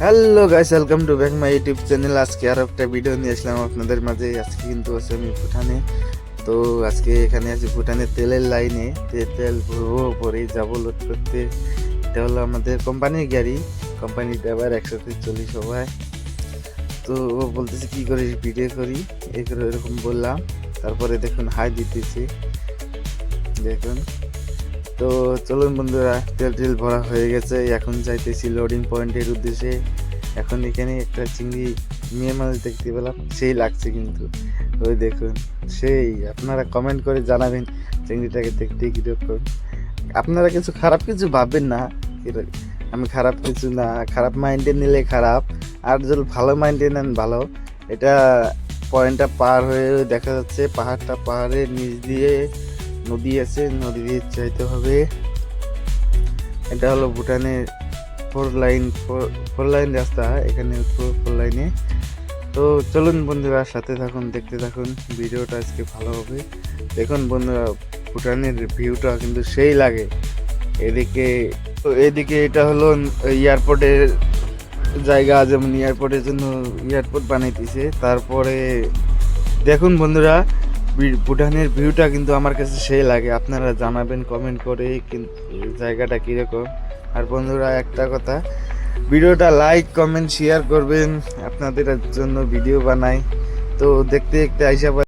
Hello guys, welcome to back my YouTube channel. আজকে আর একটা video নিয়ে আসলাম আপনাদের মাঝে। আজকে কিন্তু আছে আমি ভুটানে। তো আজকে এখানে আছি ভুটানের তেলের লাইনে। তেল ভরবো, পরে যাবো লোড করতে। এটা হলো আমাদের কোম্পানির গাড়ি। কোম্পানিতে আবার একসাথে চলি সবাই। তো ও বলতেছে কি করে ভিডিও করি, এরকম বললাম। তারপরে দেখুন হাই দিতেছি, দেখুন। তো চলুন বন্ধুরা, তেল ভরা হয়ে গেছে, এখন যাইতেছি লোডিং পয়েন্টের উদ্দেশ্যে। এখন এখানে একটা চিংড়ি মেয়ে মানুষ দেখতে পেলাম, সেই লাগছে কিন্তু। ওই দেখুন, সেই আপনারা কমেন্ট করে জানাবেন চিংড়িটাকে দেখতে কীরকম। আপনারা কিছু খারাপ কিছু ভাববেন না, আমি খারাপ কিছু না, খারাপ মাইন্ডে নিলে খারাপ, আর যদি ভালো মাইন্ডে নেন ভালো। এটা পয়েন্টটা পার হয়ে দেখা যাচ্ছে পাহাড়ের নিচ দিয়ে নদী আছে, নদী দিয়ে যাইতে হবে। এটা হলো ভুটানের ফোর লাইন রাস্তা, এখানে ফোর লাইনে। তো চলুন বন্ধুরা, সাথে থাকুন, দেখতে থাকুন ভিডিওটা, আজকে ভালো হবে। দেখুন বন্ধুরা, ভুটানের ভিউটা কিন্তু সেই লাগে। এদিকে এটা হলো এয়ারপোর্টের জায়গা, যেমন এয়ারপোর্টের জন্য এয়ারপোর্ট বানাইতেছে। তারপরে দেখুন বন্ধুরা, ভুটানের ভিউটা কিন্তু আমার কাছে সেই লাগে। আপনারা জানাবেন কমেন্ট করে কিন্তু জায়গাটা কীরকম। আর বন্ধুরা একটা কথা, ভিডিওটা লাইক কমেন্ট শেয়ার করবেন, আপনাদের জন্য ভিডিও বানাই। তো দেখতে দেখতে আইসা